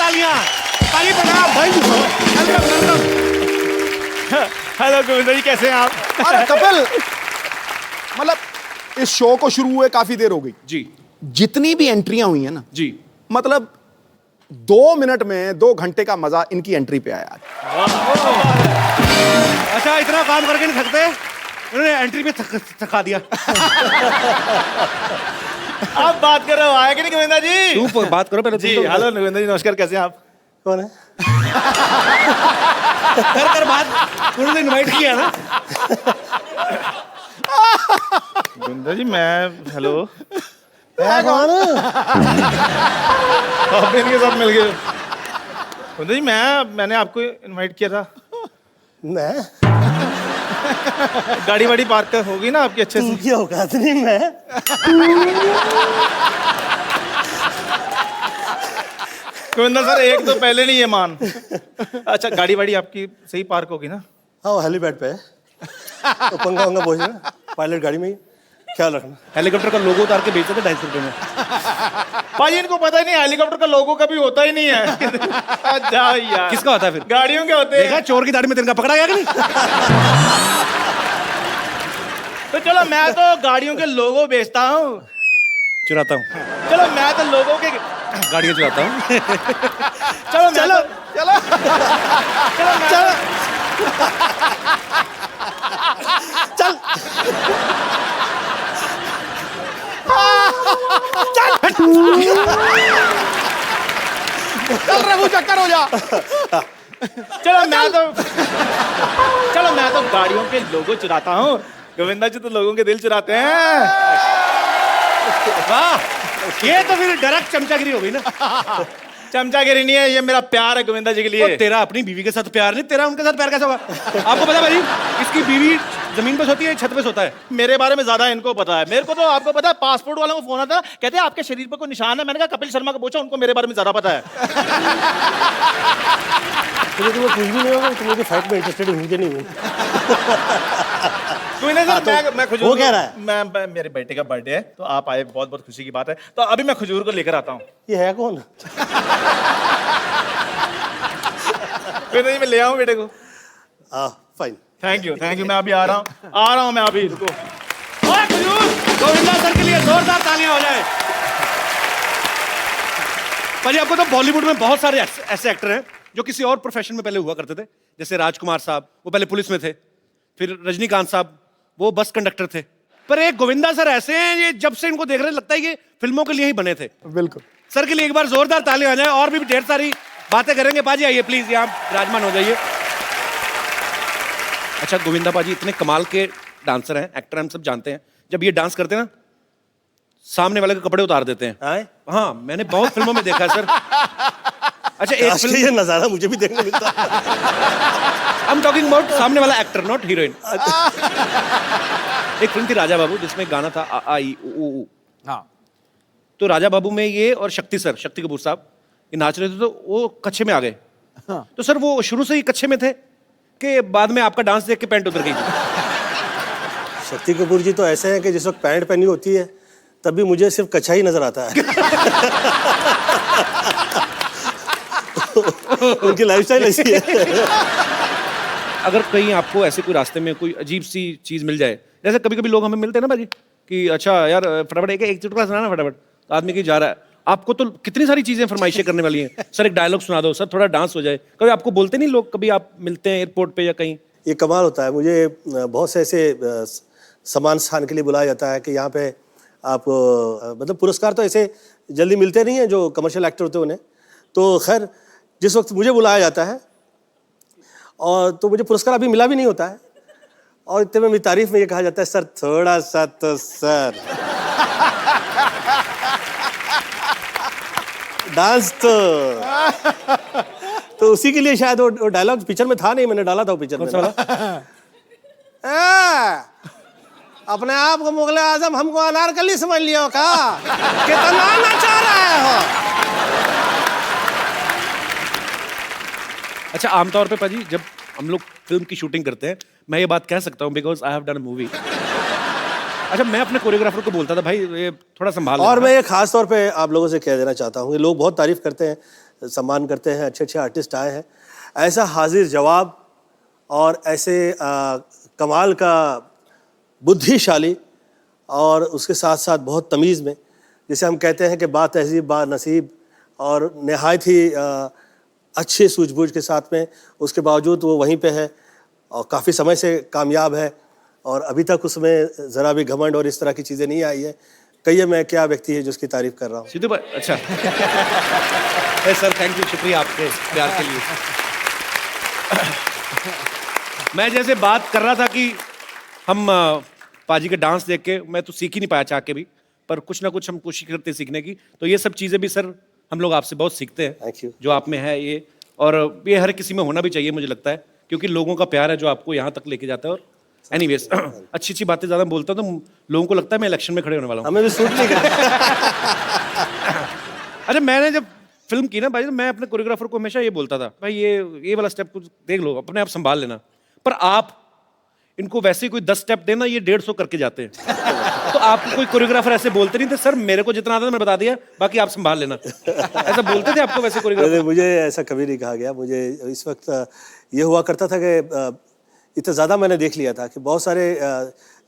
तालियां। ताली बजाओ। हेलो गोविंदा जी, कैसे हैं आप? अरे कपिल, मतलब इस शो को शुरू हुए काफी देर हो गई जी जितनी भी एंट्रियां हुई हैं ना, जी। मतलब 2 मिनट में 2 घंटे का मजा इनकी एंट्री पे आया। अच्छा, इतना काम करके नहीं थकते? उन्होंने एंट्री पे थका दिया। आप बात कर रहे हो, आया कि नहीं गोविंदा जी? तू बात करो पहले। जी हेलो गोविंदा जी, नमस्कार, कैसे हैं आप? कौन है? कर बात। उन्होंने इनवाइट किया ना। गोविंदा जी मैं हेलो कौन? आप इनके साथ मिल गए। गोविंदा जी मैंने आपको इनवाइट किया था। मैं? गाड़ी वाड़ी पार्क होगी ना आपकी अच्छे से? की औकात नहीं मैं। गोविंदा सर, एक तो पहले नहीं है मान। अच्छा, गाड़ी वाड़ी आपकी सही पार्क होगी ना? हाँ, हेलीपैड पे है। तो पंगा वंगा पहुंचना पायलट गाड़ी में ही, ख्याल रखना। हेलीकॉप्टर का लोगो उतार के बेचते थे 250 रुपए में। भाई इनको पता ही नहीं, हेलीकॉप्टर का लोगो कभी होता ही नहीं है। जाओ यार। किसका होता है फिर? गाड़ियों के होते देखा हैं। चोर की दाढ़ी में तिनका पकड़ा गया कि नहीं? तो चलो, मैं तो गाड़ियों के लोगो बेचता हूँ। चुराता हूँ, चलो मैं तो लोगों के गाड़ियाँ चुराता हूँ। चलो चलो चलो चलो चल चल रघु, चक्कर हो जा। चलो मैं तो गाड़ियों के लोगो चुराता हूँ। गोविंदा जी तो लोगों के दिल चुराते हैं। वाह, ये तो फिर डायरेक्ट चमचागिरी हो गई ना। चमचागिरी नहीं है, ये मेरा प्यार है गोविंदा जी के लिए। तेरा अपनी बीवी के साथ प्यार नहीं, तेरा उनके साथ प्यार कैसा होगा? आपको पता है भाई, इसकी बीवी जमीन पे सोती है, छत पे सोता है। मेरे बारे में ज्यादा इनको पता है। मेरे को तो आपको पता है, पासपोर्ट वालों को फोन आता, कहते हैं आपके शरीर पर कोई निशान है। मैंने कहा कपिल शर्मा को पूछो, उनको मेरे बारे में ज्यादा पता है। तुम्हें कुछ भी नहीं होगा, तुम लोग फाइट में इंटरेस्टेड हूँ कि नहीं हूँ? मैं खजूर वो कह रहा है। मैं मेरे बेटे का बर्थडे है, तो आप आए, बहुत बहुत खुशी की बात है। तो अभी मैं खजूर को लेकर आता हूँ। ये है कौन? मैं ले आऊँ बेटे को? फाइन। थैंक यू मैं अभी आ रहा हूँ मैं अभी। रुको। ओए खजूर, गोविंदा सर के लिए जोरदार तालियां हो जाए। भाई आपको तो बॉलीवुड में बहुत सारे ऐसे एक्टर हैं जो किसी और प्रोफेशन में पहले हुआ करते थे। जैसे राजकुमार साहब, वो पहले पुलिस में थे। फिर रजनीकांत साहब, वो बस कंडक्टर थे। पर एक गोविंदा सर ऐसे हैं, ये जब से इनको देख रहे लगता है ये फिल्मों के लिए ही बने थे। बिल्कुल। सर के लिए एक बार जोरदार तालियां हो जाए। और भी ढेर सारी बातें करेंगे। पाजी आइए प्लीज, यहाँ विराजमान हो जाइए। अच्छा गोविंदा पाजी इतने कमाल के डांसर हैं, एक्टर हम सब जानते हैं। जब ये डांस करते हैं ना, सामने वाले के कपड़े उतार देते हैं। हाँ, मैंने बहुत फिल्मों में देखा है सर। अच्छा, एक फिल्म ये नजारा मुझे भी देखने मिलता है। I'm talking about सामने वाला एक्टर, नॉट हीरोइन। एक फिल्म थी राजा बाबू, जिसमें गाना था आ आ ई उ ऊ। हाँ। तो राजा बाबू में ये और शक्ति सर, शक्ति कपूर साहब, ये नाच रहे थे, तो वो कच्छे में आ गए। हाँ। तो सर वो शुरू से ही कच्छे में थे कि बाद में आपका डांस देख के पैंट उतर गई? शक्ति कपूर जी तो ऐसे हैं कि जिस वक्त पैंट पहनी होती है तब भी मुझे सिर्फ कच्छा ही नजर आता है। उनकी लाइफस्टाइल ऐसी है। अगर कहीं आपको ऐसे कोई रास्ते में कोई अजीब सी चीज मिल जाए, जैसे कभी कभी लोग हमें मिलते हैं ना भाजी कि अच्छा यार फटाफट एक चुटकुला सुनाना फटाफट, तो आदमी कहीं जा रहा है, आपको तो कितनी सारी चीजें फरमाइशें करने वाली हैं। सर एक डायलॉग सुना दो, सर थोड़ा डांस हो जाए। कभी आपको बोलते नहीं लोग, कभी आप मिलते हैं एयरपोर्ट पे या कहीं? ये कमाल होता है। मुझे बहुत से ऐसे सम्मान स्थान के लिए बुलाया जाता है कि यहाँ पे आप मतलब पुरस्कार तो ऐसे जल्दी मिलते नहीं हैं जो कमर्शियल एक्टर होते हैं उन्हें। तो खैर जिस वक्त मुझे बुलाया जाता है और तो मुझे पुरस्कार अभी मिला भी नहीं होता है, और इतने में मेरी तारीफ में ये कहा जाता है, सर थोड़ा सा तो सर डांस तो उसी के लिए शायद वो डायलॉग पिक्चर में था नहीं, मैंने डाला था वो पिक्चर में। अपने आप को मुगले आजम हमको अनारकली समझ लियो का? कितना नचा रहे हो? अच्छा, आमतौर पे पाजी जब हम लोग फिल्म की शूटिंग करते हैं, मैं ये बात कह सकता हूँ because I have done a movie. अच्छा, मैं अपने कोरियोग्राफर को बोलता था भाई ये थोड़ा संभाल। और मैं ये खास तौर पे आप लोगों से कह देना चाहता हूँ, ये लोग बहुत तारीफ करते हैं सम्मान करते हैं, अच्छे अच्छे आर्टिस्ट आए हैं। ऐसा हाजिर जवाब और ऐसे कमाल का बुद्धिशाली और उसके साथ साथ बहुत तमीज़ में, जिसे हम कहते हैं कि बा तहज़ीब बा नसीब और नहायत ही अच्छे सूझबूझ के साथ में, उसके बावजूद वो वहीं पे है और काफ़ी समय से कामयाब है और अभी तक उसमें ज़रा भी घमंड और इस तरह की चीज़ें नहीं आई है। कहिए मैं क्या व्यक्ति है जिसकी तारीफ़ कर रहा हूँ। सिद्धू भाई, अच्छा सर थैंक यू, शुक्रिया आपके प्यार के लिए। मैं जैसे बात कर रहा था कि हम पाजी के डांस देख के मैं तो सीख ही नहीं पाया चाह के भी, पर कुछ ना कुछ हम कोशिश करते हैं सीखने की। तो ये सब चीज़ें भी सर हम लोग आपसे बहुत सीखते हैं। Thank you. जो आप में है ये, और ये हर किसी में होना भी चाहिए मुझे लगता है, क्योंकि लोगों का प्यार है जो आपको यहाँ तक लेके जाता है। और एनीवेज अच्छी अच्छी बातें ज़्यादा बोलता हूँ तो लोगों को लगता है मैं इलेक्शन में खड़े होने वाला हूँ। हमें भी सूट नहीं करता। अच्छा, मैंने जब फिल्म की ना भाई, तो मैं अपने कोरियोग्राफर को हमेशा ये बोलता था, भाई ये वाला स्टेप कुछ देख लो, अपने आप संभाल लेना। पर आप इनको वैसे ही कोई 10 स्टेप देना, ये 150 करके जाते हैं। तो आपको कोई कोरियोग्राफर ऐसे बोलते नहीं थे, सर मेरे को जितना आता था मैं बता दिया, बाकी आप संभाल लेना, ऐसा बोलते थे आपको वैसे कोरियोग्राफर? मुझे ऐसा कभी नहीं कहा गया। मुझे इस वक्त ये हुआ करता था कि इतना ज़्यादा मैंने देख लिया था कि बहुत सारे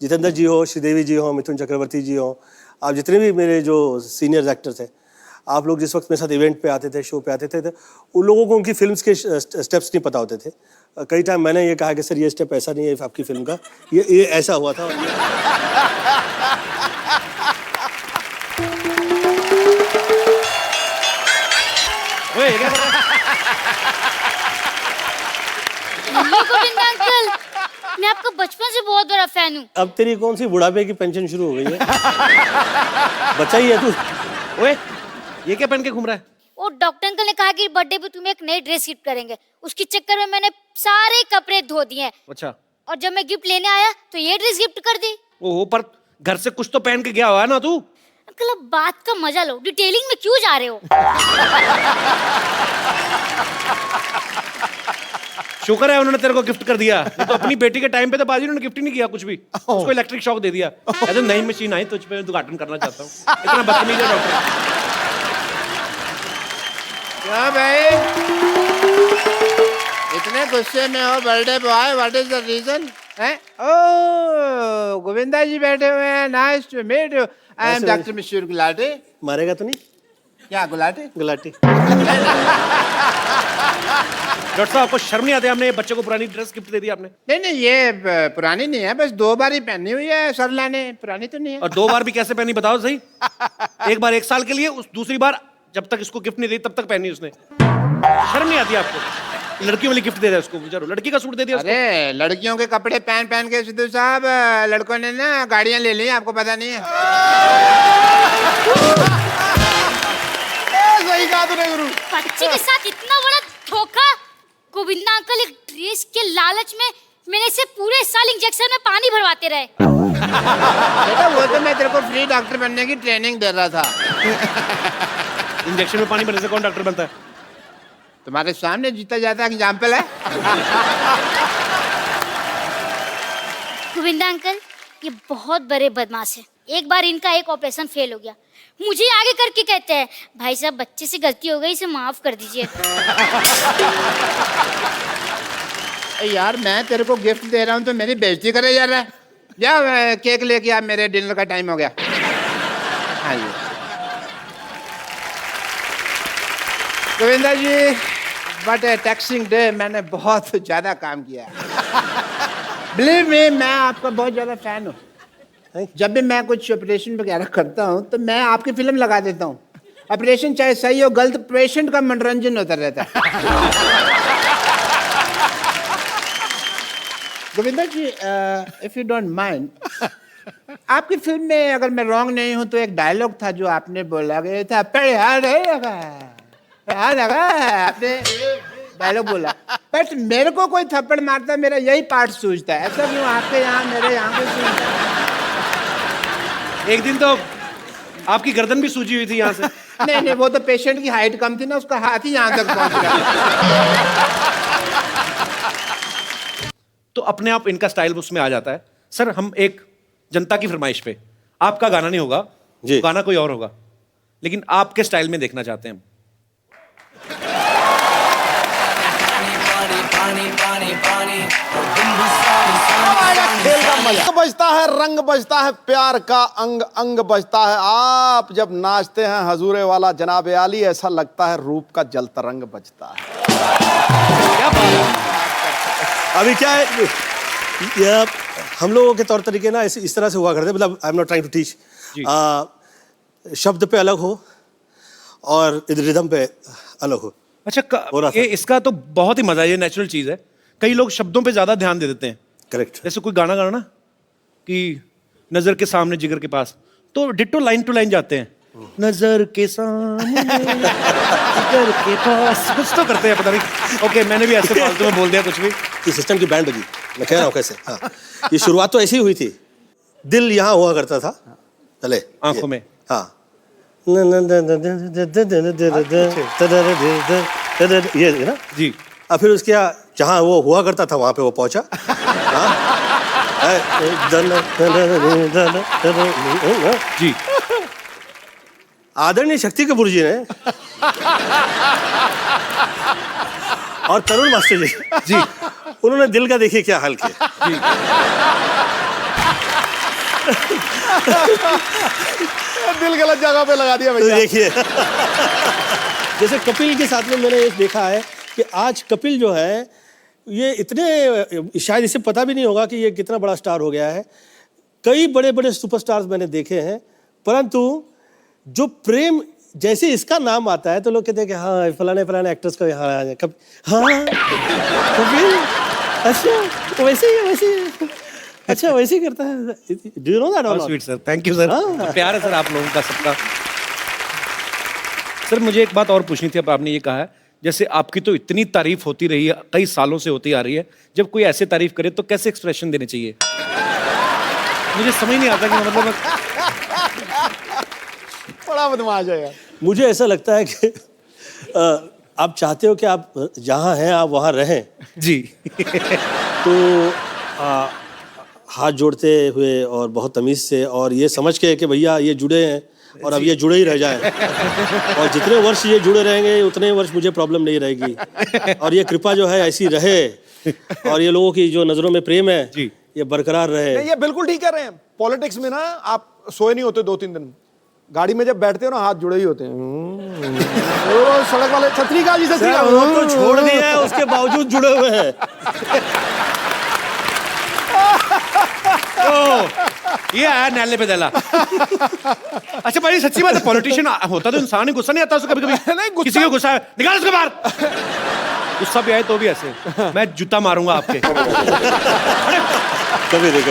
जितेंद्र जी हो, श्रीदेवी जी हो, मिथुन चक्रवर्ती जी हो, आप जितने भी मेरे जो सीनियर एक्टर थे, आप लोग जिस वक्त मेरे साथ इवेंट पे आते थे, शो पे आते थे, तो उन लोगों को उनकी फिल्म्स के स्टेप्स नहीं पता होते थे। कई टाइम मैंने ये कहा कि सर ये स्टेप ऐसा नहीं है आपकी फिल्म का, ये ऐसा हुआ था। ओए, ये क्या कर रहा है? गोविंद अंकल, मैं आपका बचपन से बहुत बड़ा फैन हूँ। अब तेरी कौन सी बुढ़ापे की पेंशन शुरू हो गई है? बच्चा ही है तू। ओए, ये क्या पहन के घूम रहा है? वो डॉक्टर अंकल ने कहा कि बर्थडे पे तुम्हें एक नई ड्रेस गिफ्ट करेंगे, उसके चक्कर में मैंने सारे कपड़े धो दिए हैं। अच्छा, और जब मैं गिफ्ट लेने आया तो ये ड्रेस गिफ्ट कर दी। ओहो, पर घर से कुछ तो पहन के गया हुआ है ना तू? अंकल अब बात का मजा लो, डिटेलिंग में क्यों जा रहे हो? शुक्र है उन्होंने तेरे को गिफ्ट कर दिया, नहीं तो अपनी बेटी के टाइम पे तो बाजी उन्होंने गिफ्ट ही नहीं किया कुछ भी, उसको इलेक्ट्रिक शॉक दे दिया। ऐसे नई मशीन आई तुझ पे उद्घाटन करना चाहता हूँ। इतना बदतमीज है डॉक्टर। क्या भाई इतने गुस्से में हो birthday boy? What is the reason? Oh Govinda ji बैठे हुए हैं, nice to meet you. I am doctor Mishra Gulati. मारेगा तो नहीं? क्या गुलाटी? गुलाटी। डॉक्टर साहब आपको शर्म नहीं आती? हमने ये बच्चे को पुरानी ड्रेस गिफ्ट दे दी आपने। नहीं नहीं ये पुरानी नहीं है, बस 2 बार ही पहनी हुई है सर लाने, पुरानी तो नहीं है। और 2 बार भी कैसे पहनी बताओ सही? एक बार 1 साल के लिए, उस दूसरी बार जब तक इसको गिफ्ट नहीं दी तब तक पहनी उसने। शर्म नहीं आती आपको? लड़कियों वाली गिफ्ट दे दिया उसको, बेचारो लड़की का सूट दे दिया उसको। अरे लड़कियों के कपड़े पहन पहन के सिद्धू साहब लड़कों ने ना गाड़ियां ले ली, आपको पता नहीं है? सही कहा तूने गुरु। बच्चे के साथ इतना बड़ा धोखा। गोविंदा अंकल एक ड्रेस के लालच में मेरे से पूरे साल इंजेक्शन में पानी भरवाते रहे। बेटा वो तो मैं तेरे को फ्री डॉक्टर बनने की ट्रेनिंग दे रहा था। इंजेक्शन में पानी भरने से कौन डॉक्टर बनता है? तुम्हारे सामने जीता जाता एग्जाम्पल है। गोविंदा अंकल ये बहुत बड़े बदमाश है। एक बार इनका एक ऑपरेशन फेल हो गया, मुझे आगे करके कहते हैं भाई साहब बच्चे से गलती हो गई, इसे माफ कर दीजिए। यार मैं तेरे को गिफ्ट दे रहा हूँ तो मेरी बेइज्जती करे जा रहा है। जा केक लेके आ, मेरे डिनर का टाइम हो गया। हाँ जी गोविंदा जी, बट टैक्सिंग डे मैंने बहुत ज़्यादा काम किया है। बिलीव मी मैं आपका बहुत ज़्यादा फैन हूँ। जब भी मैं कुछ ऑपरेशन वगैरह करता हूँ तो मैं आपकी फिल्म लगा देता हूँ। ऑपरेशन चाहे सही हो गलत, पेशेंट का मनोरंजन होता रहता है। गोविंदा जी इफ यू डोंट माइंड, आपकी फिल्म में अगर मैं रॉन्ग नहीं हूँ तो एक डायलॉग था जो आपने बोला गया था, आपने डायलॉग बोला, बट मेरे को कोई थप्पड़ मारता मेरा यही पार्ट सूझता है। ऐसा क्यों आपके यहाँ मेरे यहाँ पे सूझता है? एक दिन तो आपकी गर्दन भी सूजी हुई थी यहाँ से। नहीं नहीं वो तो पेशेंट की हाइट कम थी ना, उसका हाथ ही यहाँ तक पहुँच गया। तो अपने आप इनका स्टाइल उसमें आ जाता है। सर हम एक जनता की फरमाइश पे, आपका गाना नहीं होगा जी, गाना कोई और होगा, लेकिन आपके स्टाइल में देखना चाहते हैं हम। मजा बजता है, रंग बजता है, प्यार का अंग अंग बजता है। आप जब नाचते हैं हजूरे वाला जनाब आली, ऐसा लगता है रूप का जल तरंग बजता है। क्या बात है। अभी क्या है, ये हम लोगों के तौर तरीके ना इस तरह से हुआ करते, मतलब I am not trying to teach, शब्द पे अलग हो और रिदम पे अलग हो। अच्छा हो रहा था। ये इसका तो बहुत ही मजा है, ये नेचुरल चीज है। कई लोग शब्दों पे ज्यादा ध्यान दे देते हैं। करेक्ट। जैसे कोई गाना गाना ना कि नजर के सामने जिगर के पास, तो डिट्टो लाइन टू लाइन जाते हैं। नजर के सामने जिगर के पास, कुछ तो करते हैं पता नहीं। ओके, मैंने भी ऐसे फालतू में बोल दिया कुछ भी। ये सिस्टम की बैंड बजी, मैं कह रहा हूँ कैसे। हाँ, ये शुरुआत तो ऐसी हुई थी। दिल यहाँ हुआ करता था पहले आंखों में। हाँ, ये ना जी। और फिर उसके जहाँ वो हुआ करता था वहाँ पे वो पहुँचा। जी। आदरणीय शक्ति कपूर जी ने और तरुण मास्टर जी जी। उन्होंने दिल का देखिए क्या हाल किया। जी। दिल गलत जगह पे लगा दिया तो भैया। देखिए जैसे कपिल के साथ में मैंने ये देखा है कि आज कपिल जो है ये इतने, शायद इसे पता भी नहीं होगा कि ये कितना बड़ा स्टार हो गया है। कई बड़े बड़े सुपरस्टार्स मैंने देखे हैं, परंतु जो प्रेम, जैसे इसका नाम आता है तो लोग कहते हैं कि हाँ फलाने फलाने एक्टर्स का यहाँ हाँ कपिल, अच्छा वैसे ही वैसे ही, अच्छा वैसे ही करता है। Do you know that? Sweet sir, thank you sir. प्यार है सर आप लोगों का सबका। सर मुझे एक बात और पूछनी थी। अब आपने ये कहा है, जैसे आपकी तो इतनी तारीफ होती रही है, कई सालों से होती आ रही है, जब कोई ऐसे तारीफ करे तो कैसे एक्सप्रेशन देने चाहिए? मुझे समझ नहीं आता कि मतलब बड़ा बदमाश है यार। मुझे ऐसा लगता है कि आप चाहते हो कि आप जहाँ हैं आप वहाँ रहें, जी। तो हाथ जोड़ते हुए और बहुत तमीज़ से और ये समझ के कि भैया ये जुड़े हैं और अब ये जुड़े ही रह जाएं, और जितने वर्ष ये जुड़े रहेंगे उतने वर्ष मुझे प्रॉब्लम नहीं रहेगी, और ये कृपा जो है ऐसी रहे, और ये लोगों की जो नज़रों में प्रेम है जी। ये बरकरार रहे। नहीं, ये बिल्कुल ठीक कह रहे हैं। पॉलिटिक्स में ना आप सोए नहीं होते 2-3 दिन, गाड़ी में जब बैठते हो ना हाथ जुड़े ही होते हैं। वो सड़क वाले छतरी का जी, छतरी का वो तो छोड़ दिया है, उसके बावजूद जुड़े हुए हैं। ये आया नैले पे दला। अच्छा भाई सच्ची बात है, पॉलिटिशियन होता तो इंसान ही गुस्सा नहीं आता उसको कभी कभी? नहीं, गुस्सा- किसी को गुस्सा है, निकाल उसको बाहर। गुस्सा भी आए तो भी ऐसे, मैं जूता मारूंगा आपके। कभी नहीं।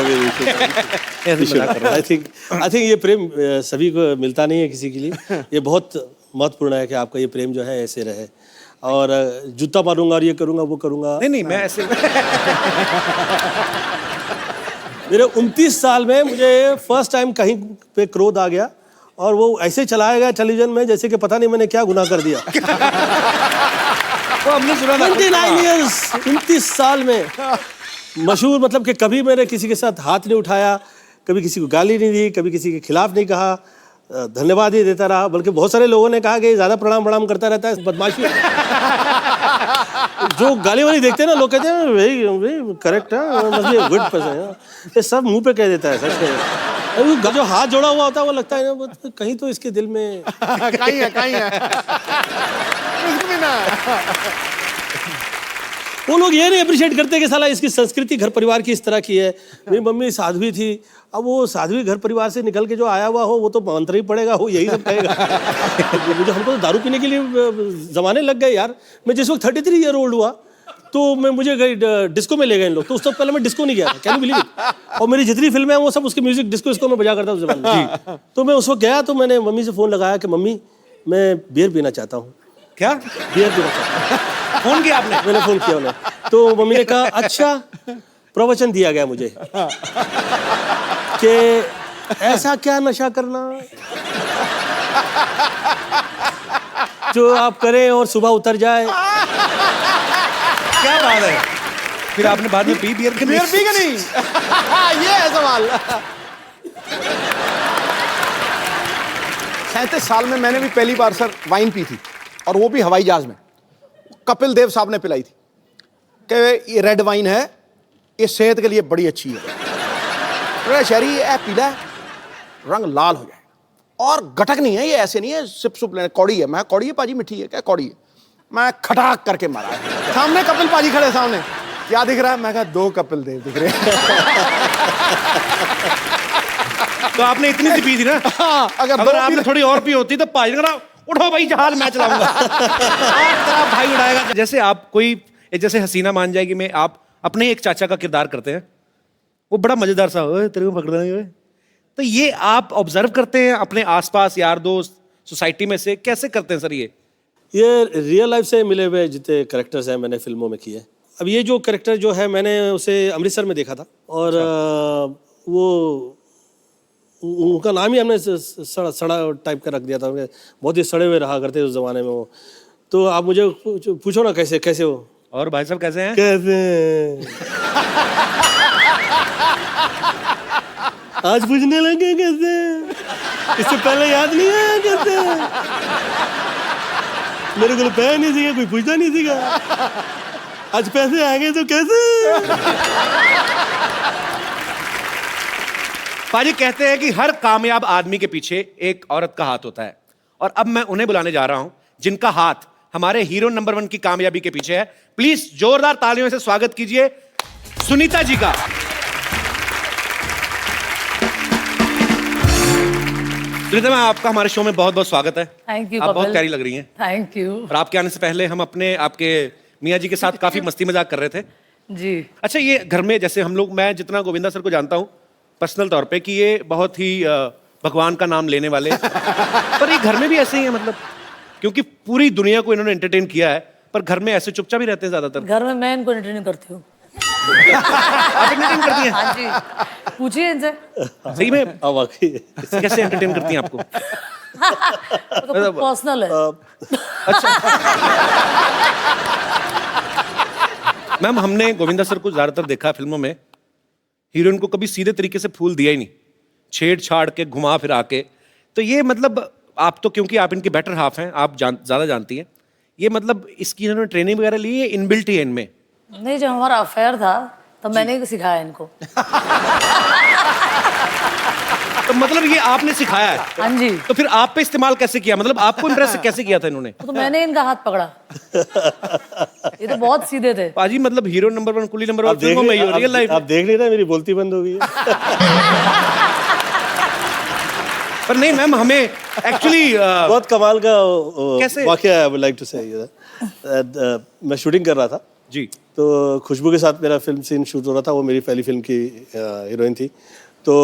आई थिंक ये प्रेम सभी को मिलता नहीं है किसी के लिए। ये बहुत महत्वपूर्ण है कि आपका ये प्रेम जो है ऐसे रहे, और जूता मारूंगा और ये करूंगा वो करूंगा। नहीं मैं ऐसे मेरे 29 साल में मुझे फर्स्ट टाइम कहीं पे क्रोध आ गया, और वो ऐसे चलाया गया टेलीविजन में जैसे कि पता नहीं मैंने क्या गुनाह कर दिया। वो हमने सुना था। 29 years, 29 साल में मशहूर, मतलब कि कभी मैंने किसी के साथ हाथ नहीं उठाया, कभी किसी को गाली नहीं दी, कभी किसी के खिलाफ नहीं कहा, धन्यवाद ही देता रहा। बल्कि बहुत सारे लोगों ने कहा कि ज़्यादा प्रणाम करता रहता है, बदमाशी। जो गाली वाली देखते हैं ना, लोग कहते हैं वेरी करेक्ट है, मस्ट बी गुड पर्सन, ये सब मुंह पे कह देता है, सच कह। जो हाथ जोड़ा हुआ होता है वो लगता है ना कहीं तो इसके दिल में कहीं है कुछ भी ना। वो लोग ये नहीं अप्रिशिएट करते कि साला इसकी संस्कृति घर परिवार की इस तरह की है। मेरी मम्मी साध्वी थी, अब वो साध्वी घर परिवार से निकल के जो आया हुआ हो वो तो मंत्र ही पड़ेगा, वो यही सब कहेगा। मुझे हमको तो दारू पीने के लिए जमाने लग गए यार। मैं जिस वक्त 33 ईयर ओल्ड हुआ तो मुझे डिस्को में ले गए इन लोग, तो उस तक पहले मैं डिस्को नहीं गया, कैन यू बिलीव इट? और मेरी जितनी फिल्में हैं वो सब उसके म्यूजिक डिस्को में बजा करता उस जमाने में। तो मैं उस वक्त गया तो मैंने मम्मी से फ़ोन लगाया कि मम्मी मैं बियर पीना चाहता हूँ। क्या बियर पीना चाहता हूँ। फोन किया आपने? मैंने फोन किया उन्हें, तो मम्मी ने कहा अच्छा, प्रवचन दिया गया मुझे कि ऐसा क्या नशा करना जो आप करें और सुबह उतर जाए। क्या बात है? फिर आपने बाद में पी बियर के? बियर पी के नहीं। ये है सवाल। 37 साल में मैंने भी पहली बार सर वाइन पी थी, और वो भी हवाई जहाज में। कपिल देव साहब ने पिलाई थी कि ये रेड वाइन है, ये सेहत के लिए बड़ी अच्छी है। अरे शहरी ये पीला है, रंग लाल हो जाएगा और गटक नहीं है ये, ऐसे नहीं है सिप सुप लेने, कौड़ी है। मैं कौड़ी है पाजी, मिठी है क्या? कौड़ी है। मैं खटाक करके मारा है। सामने कपिल पाजी खड़े सामने, क्या दिख रहा है? मैं कहा 2 कपिल देव दिख रहे तो आपने इतनी सी पी थी ना, हाँ, अगर आपने थोड़ी और पी होती तो पाजी ना, उठो भाई जहाज मैं चलाऊंगा। आप भाई उड़ाएगा। जैसे आप कोई जैसे हसीना मान जाएगी में आप अपने एक चाचा का किरदार करते हैं, वो बड़ा मजेदार सा, ओए तेरे को पकड़ लेंगे। तो ये आप ऑब्जर्व करते हैं अपने आसपास यार दोस्त सोसाइटी में से, कैसे करते हैं सर ये? ये रियल लाइफ से मिले हुए जितने करेक्टर्स हैं मैंने फिल्मों में किए। अब ये जो करेक्टर जो है मैंने उसे अमृतसर में देखा था और वो उनका नाम ही हमने सड़ा सड़ा टाइप का रख दिया था। बहुत ही सड़े हुए रहा करते उस जमाने में वो। तो आप मुझे पूछो ना कैसे कैसे हो। और भाई साहब कैसे हैं? कैसे आज पूछने लगे कैसे? इससे पहले याद नहीं आया कैसे? मेरे को पैसा नहीं सीखा, कोई पूछता नहीं सीखा। आज पैसे आ गए तो कैसे? पाजी कहते हैं कि हर कामयाब आदमी के पीछे एक औरत का हाथ होता है, और अब मैं उन्हें बुलाने जा रहा हूं जिनका हाथ हमारे हीरो नंबर 1 की कामयाबी के पीछे है। प्लीज जोरदार तालियों से स्वागत कीजिए सुनीता जी का। सुनीता मैम, आपका हमारे शो में बहुत बहुत स्वागत है। Thank you. आप बहुत प्यारी लग रही हैं। Thank you. और आपके आने से पहले हम आपके मियाँ जी के साथ काफी मस्ती मजाक कर रहे थे। जी। अच्छा, ये घर में जैसे हम लोग, मैं जितना गोविंदा सर को जानता हूँ पर्सनल तौर पे कि ये बहुत ही भगवान का नाम लेने वाले पर ये घर में भी ऐसे ही है, मतलब क्योंकि पूरी दुनिया को इन्होंने एंटरटेन किया है, पर घर में ऐसे चुपचाप ही रहते हैं ज्यादातर। घर में मैं इनको एंटरटेन करती हूँ। आप एंटरटेन करती हैं? हाँ जी, पूछिए इनसे। सही में? वाकई कैसे एंटरटेन करती हैं आपको? तो पर्सनल है। मैम, हमने गोविंदा सर को ज्यादातर देखा है फिल्मों में, हीरोइन को कभी सीधे तरीके से फूल दिया ही नहीं, छेड़छाड़ के घुमा फिरा के। तो ये मतलब आप तो, क्योंकि आप इनके बेटर हाफ हैं, आप ज्यादा जानती हैं, ये मतलब इसकी इन्होंने ट्रेनिंग वगैरह ली है, इनबिल्ट ही है इनमें? नहीं, जब हमारा अफेयर था तब मैंने ही सिखाया इनको। तो मतलब ये आपने सिखाया है? हाँ जी। तो फिर आप पे इस्तेमाल कैसे किया, मतलब आपको इम्प्रेस कैसे किया था इन्होंने? तो मैंने इनका हाथ पकड़ा। ये तो बहुत सीधे थे पाजी, मतलब हीरो नंबर 1 कुली नंबर 1 फिल्मों में, रियल लाइफ आप देख नहीं रहे, मेरी बोलती बंद हो गई है। पर नहीं मैम, हमें एक्चुअली बहुत कमाल का कैसे? वाकया आई वुड लाइक टू से। मैं शूटिंग कर रहा था जी, तो खुशबू के साथ मेरा फिल्म सीन शूट हो रहा था। वो मेरी पहली फिल्म की हीरोइन थी। तो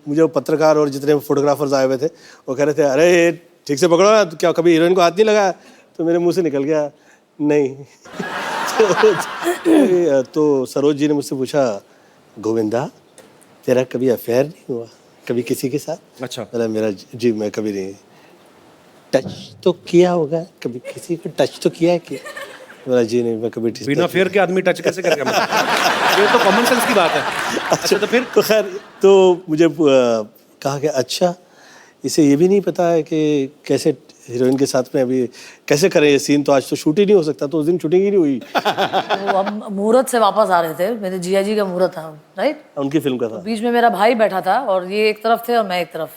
मुझे वो पत्रकार और जितने फोटोग्राफर्स आए हुए थे वो कह रहे थे, अरे ठीक से पकड़ो ना, तो क्या कभी हीरोइन को हाथ नहीं लगाया? तो मेरे मुंह से निकल गया नहीं। तो सरोज जी ने मुझसे पूछा, गोविंदा तेरा कभी अफेयर नहीं हुआ कभी किसी के साथ? अच्छा। मेरा जी मैं कभी नहीं। टच तो किया होगा कभी, किसी को टच तो किया है क्या? मेरा जी नहीं, मैं कभी बिना फेयर के आदमी टच कैसे करेगा? ये तो कॉमन सेंस की बात है। अच्छा, तो फिर? तो खैर, तो मुझे कहा कि अच्छा, इसे ये भी नहीं पता है कि कैसे हीरोइन के साथ में अभी कैसे करें ये सीन, तो आज तो शूट ही नहीं हो सकता। तो उस दिन शूटिंग ही नहीं हुई। तो हम मुहूर्त से वापस आ रहे थे, मेरे जिया जी का मुहूर्त था, राइट? उनकी फिल्म का था। बीच में मेरा भाई बैठा था और ये एक तरफ थे और मैं एक तरफ।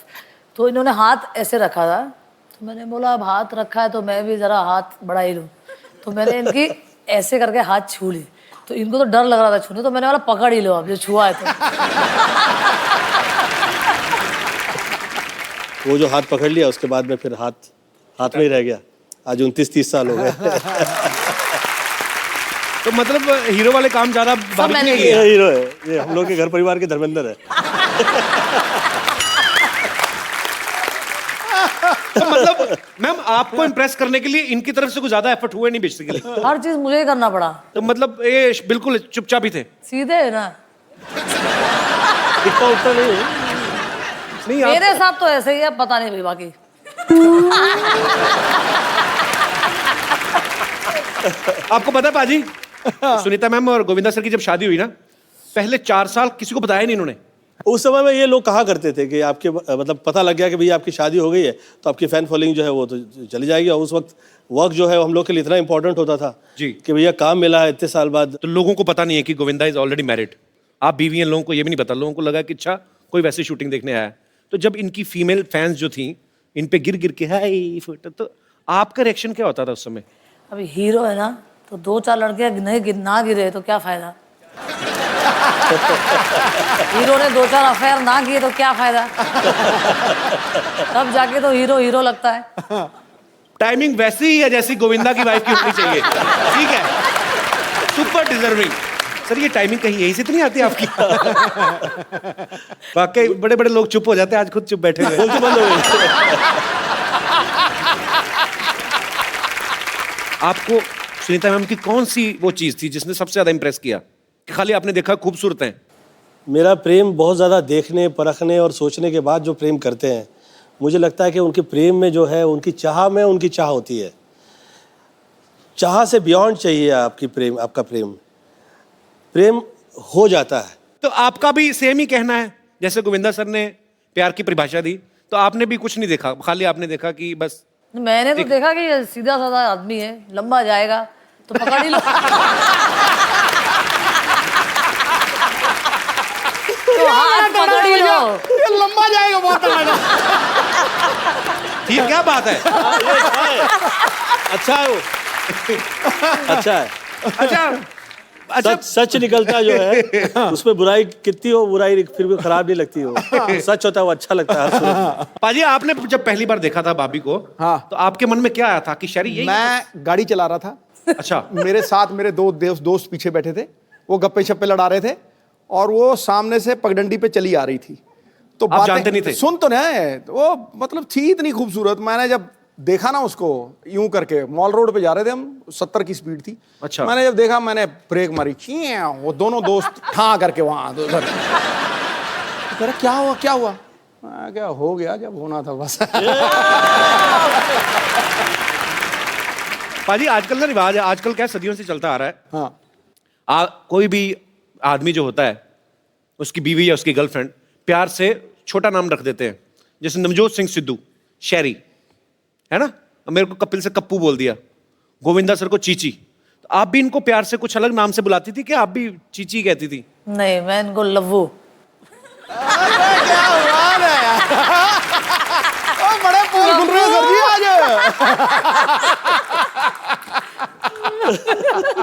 तो इन्होंने हाथ ऐसे रखा था, तो मैंने बोला अब हाथ रखा है तो मैं भी जरा हाथ बढ़ा ही लूँ। तो मैंने इनकी ऐसे करके हाथ छू ली, तो इनको तो डर लग रहा था छूने, तो मैंने बोला पकड़ ही लो अब, जो छुआ है तो। वो जो हाथ पकड़ लिया उसके बाद में फिर हाथ में ही रह गया। आज 29-30 साल हो गए। तो मतलब हीरो वाले काम ज्यादा भाभी मैंने ने किए। किए। ये हीरो है, ये हम लोग के घर परिवार के धर्मेंद्र है। तो मतलब मैम, आपको इम्प्रेस करने के लिए इनकी तरफ से कुछ ज्यादा एफर्ट हुए नहीं बेसिकली? हर चीज मुझे ही करना पड़ा। तो मतलब ये बिल्कुल चुपचाप ही थे? सीधे है ना, इतना उतना नहीं है। नहीं, आप मेरे साथ तो ऐसे ही है, पता नहीं भाई बाकी। आपको पता है पाजी, सुनीता मैम और गोविंदा सर की जब शादी हुई ना, पहले 4 साल किसी को बताया नहीं इन्होंने। उस समय में ये लोग कहा करते थे कि आपके मतलब पता लग गया कि भैया आपकी शादी हो गई है तो आपकी फैन फॉलोइंग जो है वो तो चली जाएगी। और उस वक्त वर्क जो है वो हम लोग के लिए इतना इंपॉर्टेंट होता था जी, कि भैया काम मिला है इतने साल बाद। तो लोगों को पता नहीं है कि गोविंदा इज ऑलरेडी मैरिड। आप बीवी हैं, लोगों को ये भी नहीं पता, लोगों को लगा कि अच्छा कोई वैसी शूटिंग देखने आया है। तो जब इनकी फीमेल फैंस जो थी इन पे गिर गिर के हाय फोटो, तो आपका रिएक्शन क्या होता था उस समय? अभी हीरो है ना, तो 2-4 लड़के नहीं ना गिरे तो क्या फायदा। हीरो ने 2-4 अफेयर ना किए तो क्या फायदा। तब जाके तो हीरो हीरो लगता है। टाइमिंग वैसी ही है जैसी गोविंदा की वाइफ की होनी चाहिए। ठीक है, सुपर डिजर्विंग। सर ये टाइमिंग कहीं यहीं से तो नहीं आती आपकी? वाकई बड़े बड़े लोग चुप हो जाते हैं, आज खुद चुप बैठे हुए। बोलते बंद हो गए। आपको सुनीता मैम की कौन सी वो चीज थी जिसने सबसे ज्यादा इंप्रेस किया कि खाली आपने देखा खूबसूरत हैं? मेरा प्रेम बहुत ज़्यादा देखने परखने और सोचने के बाद जो प्रेम करते हैं, मुझे लगता है कि उनके प्रेम में जो है उनकी चाह में उनकी चाह होती है। चाह से बियॉन्ड चाहिए आपकी प्रेम, आपका प्रेम प्रेम हो जाता है। तो आपका भी सेम ही कहना है जैसे गोविंदा सर ने प्यार की परिभाषा दी, तो आपने भी कुछ नहीं देखा, खाली आपने देखा कि बस मैंने तो देखा कि सीधा साधा आदमी है, लंबा जाएगा तो पकड़ ही लो। तो हाथ पकड़ ही लो। ये लंबा जाएगा बहुत तगड़ा। ये क्या बात है? अच्छा है वो, अच्छा है। अच्छा सच निकलता जो है उसमें बुराई कितनी हो, बुराई फिर भी खराब नहीं लगती हो। सच होता है वो अच्छा लगता है हर सूरत में। पाजी आपने जब पहली बार देखा था भाभी को, हाँ। तो आपके मन में क्या आया था कि शरी यही? मैं गाड़ी चला रहा था। अच्छा। मेरे साथ मेरे दो दोस्त पीछे बैठे थे, वो गप्पे शप्पे लड़ा रहे थे और वो सामने से पगडंडी पे चली आ रही थी। तो आप जानते नहीं थे? सुन तो नहीं, तो वो मतलब थी इतनी खूबसूरत। मैंने जब देखा ना उसको यूं करके, मॉल रोड पे जा रहे थे हम, 70 की स्पीड थी। अच्छा। मैंने जब देखा, मैंने ब्रेक मारी, वो दोनों दोस्त ठां करके वहां उधर। कह रहे क्या हुआ क्या हुआ? मैं क्या हो गया जब होना था बस। पाजी आजकल ना रिवाज है, आजकल क्या सदियों से चलता आ रहा है। हाँ। कोई भी आदमी जो होता है, उसकी बीवी या उसकी गर्लफ्रेंड प्यार से छोटा नाम रख देते हैं, जैसे नवजोत सिंह सिद्धू शैरी है ना, मेरे को कपिल से कप्पू बोल दिया, गोविंदा सर को चीची। तो आप भी इनको प्यार से कुछ अलग नाम से बुलाती थी कि आप भी चीची कहती थी? नहीं, मैं इनको लव्वू। क्या बात है यार। ओ, बड़े पोल खुल रहे हो सर जी आज।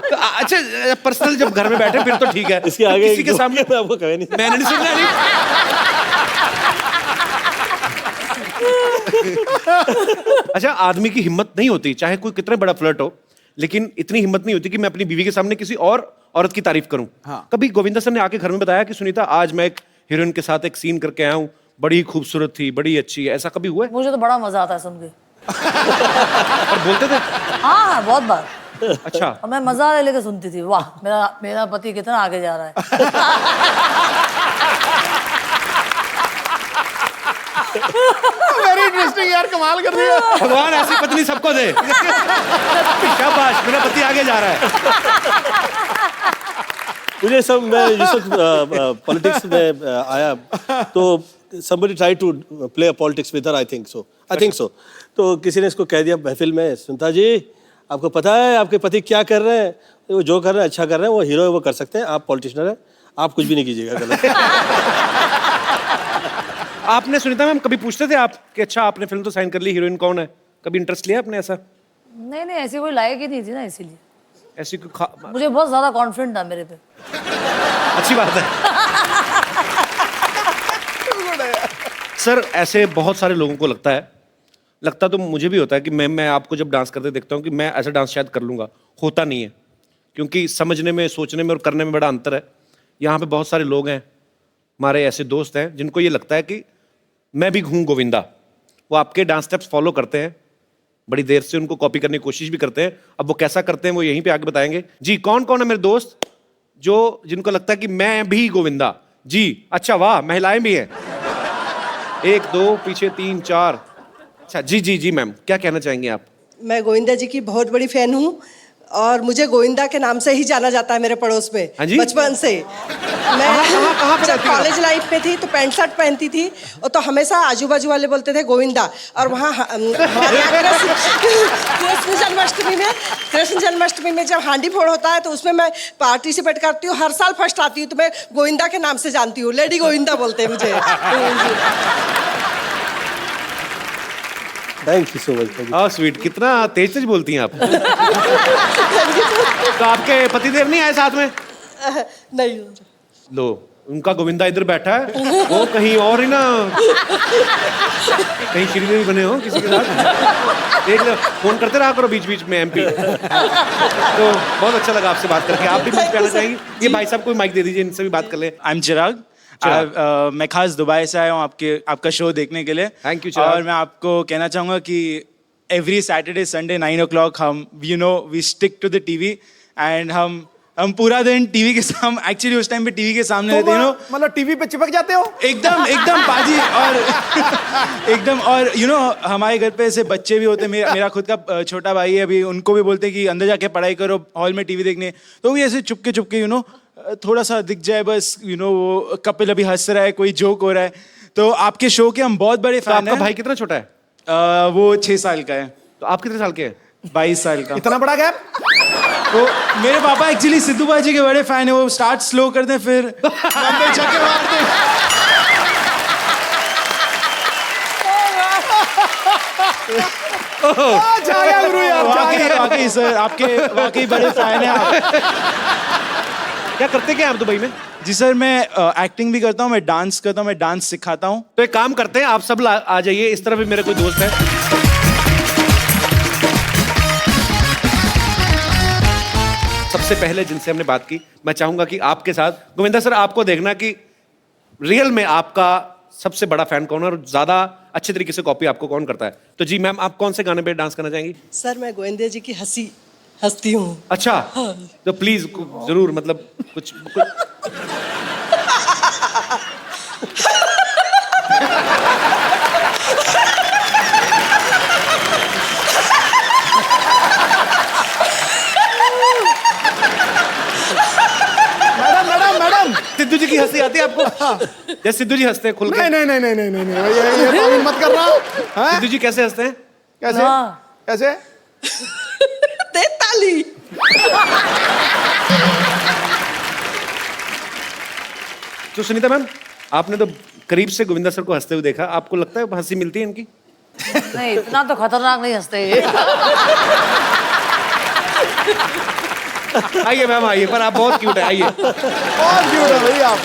तो अच्छा पर्सनल जब घर में बैठे फिर तो ठीक है, इसके आगे किसी के सामने मैं आपको कहे नहीं। मैंने नहीं सुनना नहीं। अच्छा आदमी की हिम्मत नहीं होती, चाहे कोई कितना बड़ा फ्लर्ट हो, लेकिन इतनी हिम्मत नहीं होती कि मैं अपनी बीवी के सामने किसी और औरत की तारीफ करूं। हाँ। कभी गोविंदा सर ने आके घर में बताया कि सुनीता आज मैं एक हीरोइन के साथ एक सीन करके आया हूं, बड़ी खूबसूरत थी, बड़ी अच्छी है, ऐसा कभी हुआ है? मुझे तो बड़ा मजा आता है सुन के। और बोलते थे? हाँ, बहुत बार। अच्छा। और मैं मजा ले लेके सुनती थी, वाह मेरा पति कितना आगे जा रहा है। वेरी इंटरेस्टिंग यार, कमाल कर दिया। भगवान ऐसी पत्नी सबको दे। शाबाश, मेरा पति आगे जा रहा है। मुझे सब, मैं जिस वक्त पॉलिटिक्स में आया तो somebody tried to play a politics with her, I think so. तो किसी ने इसको कह दिया महफिल में, सुनीता जी आपको पता है आपके पति क्या कर रहे हैं? वो जो कर रहे हैं अच्छा कर रहे हैं, वो हीरो है, वो कर सकते हैं, आप पॉलिटिशियन हैं, आप कुछ भी नहीं कीजिएगा गलत। आपने सुनीता मैम कभी पूछते थे आप कि अच्छा आपने फिल्म तो साइन कर ली, हीरोइन कौन है? कभी इंटरेस्ट लिया आपने ऐसा? नहीं, ऐसी कोई लायक ही नहीं थी ना, इसीलिए। ऐसी कोई मुझे बहुत ज्यादा कॉन्फिडेंट था मेरे पे। अच्छी बात है। सर ऐसे बहुत सारे लोगों को लगता तो मुझे भी होता है कि मैं आपको जब डांस करते देखता हूँ कि मैं ऐसा डांस शायद कर लूँगा, होता नहीं है, क्योंकि समझने में, सोचने में और करने में बड़ा अंतर है। यहाँ पे बहुत सारे लोग हैं, हमारे ऐसे दोस्त हैं जिनको ये लगता है कि मैं भी हूँ गोविंदा, वो आपके डांस स्टेप्स फॉलो करते हैं, बड़ी देर से उनको कॉपी करने की कोशिश भी करते हैं। अब वो कैसा करते हैं वो यहीं पे आगे बताएंगे। जी कौन कौन है मेरे दोस्त जो जिनको लगता है कि मैं भी गोविंदा? जी अच्छा, वाह, महिलाएं भी हैं, 1 2 पीछे 3 4। अच्छा जी मैम, क्या कहना चाहेंगे आप? मैं गोविंदा जी की बहुत बड़ी फ़ैन हूँ और मुझे गोविंदा के नाम से ही जाना जाता है मेरे पड़ोस में हाँ जी? बचपन से। कहाँ पे मैं जब रहती हो? कॉलेज लाइफ में थी तो पैंट शर्ट पहनती थी और तो हमेशा आजू बाजू वाले बोलते थे गोविंदा। और वहाँ हमारे यहाँ कृष्ण जन्माष्टमी में जब हांडी फोड़ होता है तो उसमें मैं पार्टिसिपेट करती हूँ, हर साल फर्स्ट आती हूँ। तो मैं गोविंदा के नाम से जानती हूँ, लेडी गोविंदा बोलते हैं मुझे। Thank you so much. हाँ स्वीट, कितना तेज तेज बोलती हैं आप। तो आपके पतिदेव नहीं आए साथ में? नहीं, लो, उनका गोविंदा इधर बैठा है, वो कहीं और ही ना, कहीं श्रीदेवी बने हो किसी के साथ। एक फोन करते रहा करो बीच बीच में MP। तो बहुत अच्छा लगा आपसे बात करके। आप भी कुछ कहना चाहेंगे? ये भाई साहब को माइक दे दीजिए, इनसे भी बात कर ले। आई एम चिराग। मैं खास दुबई से आया हूँ आपका शो देखने के लिए। Thank you, चिराग। और मैं आपको कहना चाहूँगा कि एवरी सैटरडे संडे 9 o'clock हम we stick to the TV and हम पूरा दिन टीवी के सामने, एक्चुअली उस टाइम पे टीवी के सामने रहते हैं मतलब टीवी पे चिपक जाते हो? एकदम पाजी। और एकदम, और हमारे घर पे ऐसे बच्चे भी होते हैं। मेरा खुद का छोटा भाई है अभी, उनको भी बोलते हैं कि अंदर जाके पढ़ाई करो, हॉल में टीवी देखने। तो भी ऐसे चुपके चुपके थोड़ा सा दिख जाए बस, वो कपिल अभी हंस रहा है, कोई जोक हो रहा है। तो आपके शो के हम बहुत बड़े तो फैन आपका हैं। भाई कितना छोटा है? वो 6 साल का है। तो आप कितने साल के हैं? 22 साल का। इतना बड़ा गैप? तो मेरे पापा एक्चुअली सिद्धू बाजी के बड़े फैन है। वो स्टार्ट स्लो करते हैं फिर लंबे छक्के मारते हैं। वाकई सर, आपके वाकई बड़े फैन हैं आप। क्या करते क्या आप दुबई में? जी सर, मैं एक्टिंग भी करता हूँ, मैं डांस करता हूँ, मैं डांस सिखाता हूँ। तो एक काम करते हैं, आप सब आ जाइए, इस तरफ भी मेरे कोई दोस्त है। सबसे पहले जिनसे हमने बात की, मैं चाहूंगा कि आपके साथ गोविंदा सर, आपको देखना कि रियल में आपका सबसे बड़ा फैन कौन है और ज्यादा अच्छे तरीके से कॉपी आपको कौन करता है। तो जी मैम, आप कौन से गाने पे डांस करना चाहेंगी? सर मैं गोविंदा जी की हंसती हूँ। अच्छा, तो प्लीज जरूर, मतलब कुछ मैडम सिद्धू जी की हंसी आती है आपको? जैसे सिद्धू जी हंसते हैं खुल के। नहीं, ये तामील मत कर रहा। हैं? सिद्धू जी कैसे हंसते हैं? कैसे? हाँ। कैसे? दे ताली। तो सुनीता मैम, आपने तो करीब से गोविंदा सर को हंसते हुए देखा, आपको लगता है हंसी मिलती है इनकी? नहीं, इतना तो खतरनाक नहीं हंसते ये। आइए मैम आइए, पर आप बहुत क्यूट है, आइए। बहुत क्यूट है भाई आप।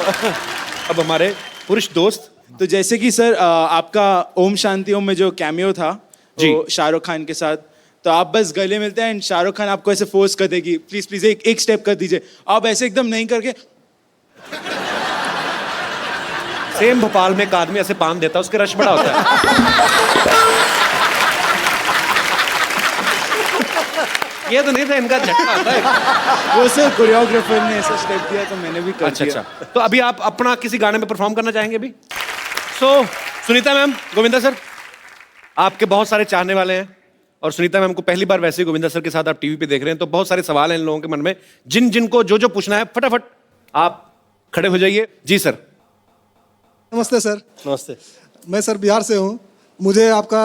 अब हमारे पुरुष दोस्त। तो जैसे कि सर आपका ओम शांति ओम में जो कैमियो था जी, वो शाहरुख खान के साथ, तो आप बस गले मिलते हैं एंड शाहरुख खान आपको ऐसे फोर्स कर देगी, प्लीज प्लीज एक स्टेप कर दीजिए। आप ऐसे एकदम नहीं करके सेम भोपाल में एक आदमी ऐसे पान देता है, उसके रश बड़ा होता है। ये तो नहीं था, इनका झटका आता है। वो सर कोरियोग्राफर ने ऐसा स्टेप दिया तो मैंने भी कर अच्छा दिया। अच्छा, तो अभी आप अपना किसी गाने में परफॉर्म करना चाहेंगे अभी? सो सुनीता मैम, गोविंदा सर, आपके बहुत सारे चाहने वाले हैं और सुनीता मैम को पहली बार वैसे ही गोविंदा सर के साथ आप टीवी पे देख रहे हैं, तो बहुत सारे सवाल हैं इन लोगों के मन में, जिनको जो पूछना है फटाफट आप खड़े हो जाइए। जी सर। नमस्ते सर। नमस्ते। मैं सर बिहार से हूँ। मुझे आपका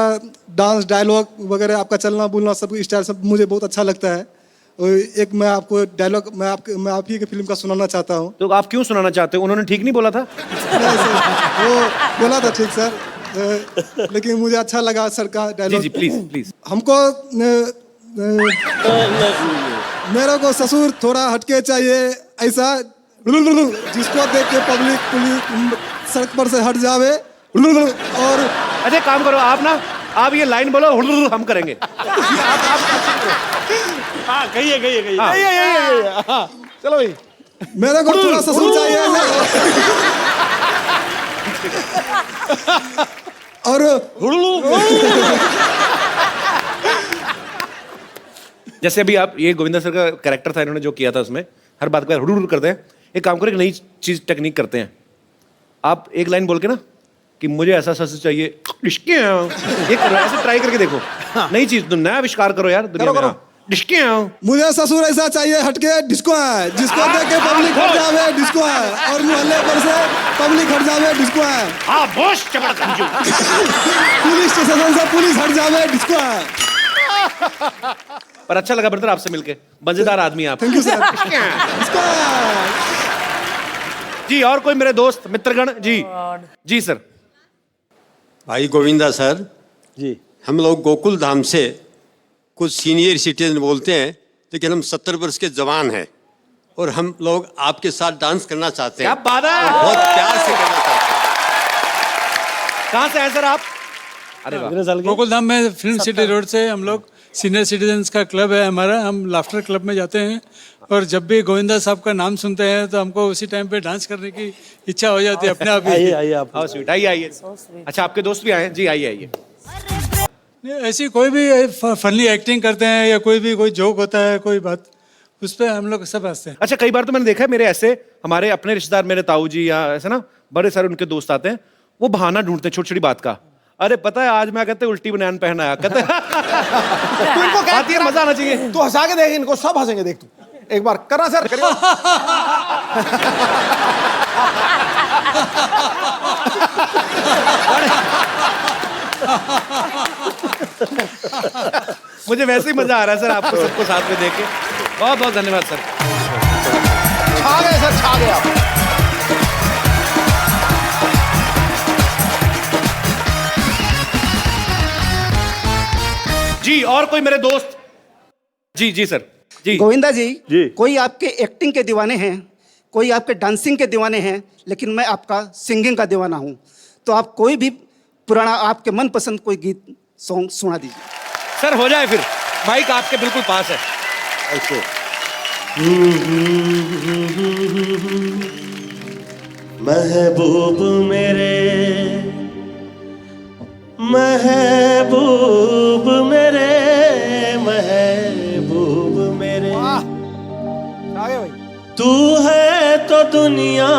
डांस डायलॉग वगैरह, आपका चलना बोलना, सब स्टाइल सब मुझे बहुत अच्छा लगता है। और एक मैं आपको डायलॉग मैं आप ही के फिल्म का सुनाना चाहता हूँ। तो आप क्यों सुनाना चाहते हो? उन्होंने ठीक नहीं बोला था? नहीं सर, वो बोला था ठीक सर, लेकिन मुझे अच्छा लगा सर का डायलॉग। Ji please please. हमको मेरे को ससुर थोड़ा हटके चाहिए, ऐसा जिसको देख के पब्लिक पुलिस सड़क पर से हट जावे। और अच्छा काम करो, आप ये लाइन बोलो, हम करेंगे। हाँ कहिए। हाँ, चलो भाई। मेरे को थोड़ा ससुर चाहिए और जैसे अभी आप, ये गोविंदा सर का कैरेक्टर था, इन्होंने जो किया था उसमें हर बात को हुडुर करते हैं। एक काम करो, एक नई चीज टेक्निक करते हैं। आप एक लाइन बोल के ना कि मुझे ऐसा ससुर चाहिए, ये करो, ऐसे ट्राई करके देखो। नई चीज, नया आविष्कार करो यार दुनिया में। डिस्के आओ। मुझे ससुर ऐसा चाहिए हटके डिस्को है, जिसको देख के पब्लिक हट जावे डिस्को है, और मोहल्ले पर से पब्लिक हट जावे डिस्को है, हाँ बॉस चपड़ समझो। पुलिस स्टेशन से पुलिस हट जावे डिस्को है। पर अच्छा लगा ब्रदर आपसे मिलके, मजेदार आदमी आप। Thank you sir. डिस्को है। जी और कोई मेरे दोस्त मित्रगण जी? जी सर। भाई गोविंदा सर जी, हम लोग गोकुल धाम से कुछ सीनियर सिटीजन बोलते हैं, लेकिन हम 70 वर्ष के जवान हैं और हम लोग आपके साथ डांस करना चाहते हैं। क्या बात है? और बहुत प्यार से करना चाहते हैं। कहाँ से आए सर आप? अरे वाह। कितने साल के? गोकुल धाम में फिल्म सिटी रोड से हम लोग सीनियर सिटीजन्स का क्लब है हमारा, हम लाफ्टर क्लब में जाते हैं और जब भी गोविंदा साहब का नाम सुनते हैं तो हमको उसी टाइम पे डांस करने की इच्छा हो जाती है अपने आप आइए ही। आइए आप। हाउ स्वीट, आइए आइए। अच्छा आपके दोस्त भी आए हैं? जी आइए आइए। नहीं, ऐसी कोई भी फनी एक्टिंग करते हैं या कोई जोक होता है, कोई बात, उस पर हम लोग सब हंसते हैं। अच्छा कई बार तो मैंने देखा है मेरे ऐसे हमारे अपने रिश्तेदार, मेरे ताऊ जी या ऐसे ना बड़े सारे उनके दोस्त आते हैं, वो बहाना ढूंढते हैं छोटी छोटी बात का। अरे पता है आज मैं कहते उल्टी बनियान पहन आया, कहते तू इनको कह आती है, मजा आना चाहिए। तू हंसा के देख, इनको सब हंसेंगे, देख तू एक बार करना सर, करियो। मुझे वैसे ही मजा आ रहा है सर आपको सबको साथ में देख के। बहुत बहुत धन्यवाद सर। छा गए सर, छा गए आप। जी और कोई मेरे दोस्त? जी जी सर। जी गोविंदा जी, जी। कोई आपके एक्टिंग के दीवाने हैं, कोई आपके डांसिंग के दीवाने हैं, लेकिन मैं आपका सिंगिंग का दीवाना हूं। तो आप कोई भी पुराना आपके मनपसंद कोई गीत सॉन्ग सुना दीजिए। सर हो जाए फिर, माइक आपके बिल्कुल पास है। ऐसे महबूब मेरे, महबूब मेरे, महबूब मेरे, छा गए भाई। तू है तो दुनिया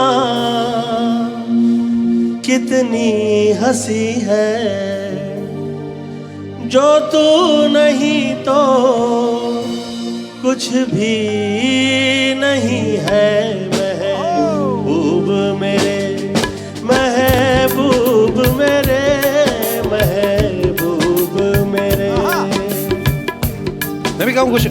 कितनी हंसी है, जो तू नहीं तो कुछ भी नहीं है। महबूब मेरे, महबूब मेरे, महबूब मेरे। मैं भी कहूँ कुछ।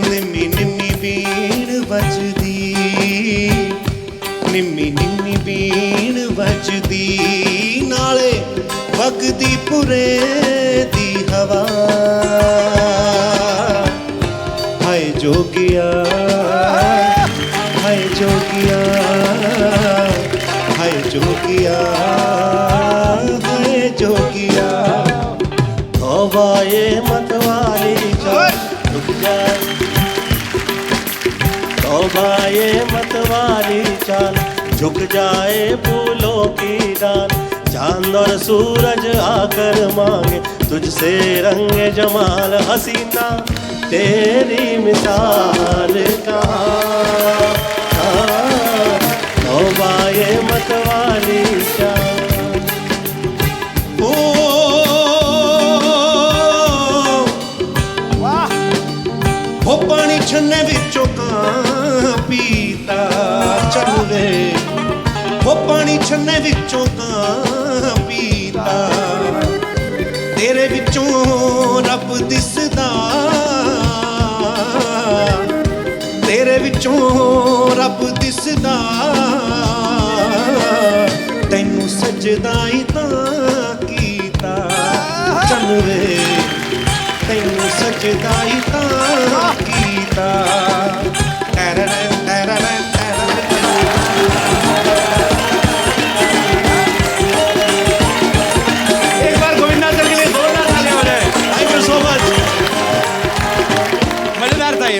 निम्मी निम्मी बीड़ बजदी, निम्मी निम्मी बीड़ बजदी, नाले वगदी पुरे दी हवा। हाय जोगिया, हाय जोगिया, हाय जोगिया, हाय जोगिया। तौबा ये मतवाली जान रुक जाए, तौबा ये मतवाली चाल झुक जाए फूलों की डाल। चांद और सूरज आकर मांगे तुझसे रंग जमाल, हसीना तेरी मिसाल कहाँ। तौबा ये मतवाली चाल। हो पानी छन्ने विचों कां पीता चल वे, हो पानी छन्ने विचों कां पीता। तेरे विचों रब दिसदा, तेरे विचों रब दिसदा। तैनू सजदा ही तां कीता चल वे, तैनू सजदा ही तां कीता। एक बार गोविंदा सर के लिए जोरदार तालियां हो जाए। Thank you so much. मजेदार था ये।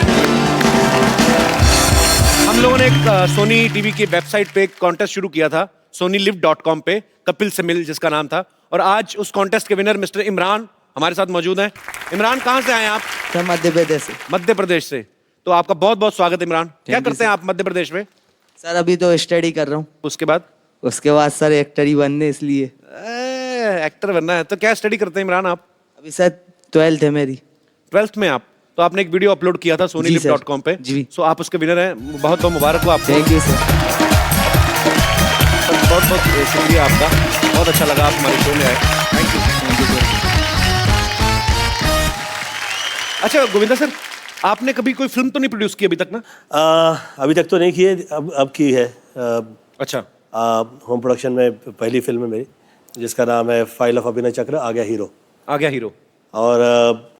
हम लोगों ने एक सोनी टीवी की वेबसाइट पे एक कॉन्टेस्ट शुरू किया था, sonilive.com पे, कपिल से मिल जिसका नाम था। और आज उस कॉन्टेस्ट के विनर मिस्टर इमरान हमारे साथ मौजूद हैं। इमरान कहाँ से आए आप? सर मध्य प्रदेश से। मध्य प्रदेश से। तो आपका बहुत बहुत स्वागत है इमरान। क्या करते हैं आप मध्य प्रदेश में? सर अभी तो स्टडी कर रहा हूँ। उसके बाद? उसके बाद सर एक्टर ही बनने इसलिए। एक्टर बनना है तो क्या स्टडी करते हैं इमरान आप? अभी सर 12th है मेरी। 12th में आप? तो आपने एक वीडियो अपलोड किया था sonylip.com पे। जी। सो आप उसके विनर हैं, बहुत बहुत मुबारक हो आपको। Thank you sir. बहुत बहुत शुक्रिया आपका, बहुत अच्छा लगा आप हमारे शो में आए। Thank you. अच्छा गोविंदा सर, आपने कभी कोई फिल्म तो नहीं प्रोड्यूस की अभी तक ना? अभी तक तो नहीं की है, अब की है। अच्छा। होम प्रोडक्शन में पहली फिल्म है मेरी, जिसका नाम है फाइल ऑफ अभिनय चक्र, आ गया हीरो। आ गया हीरो। और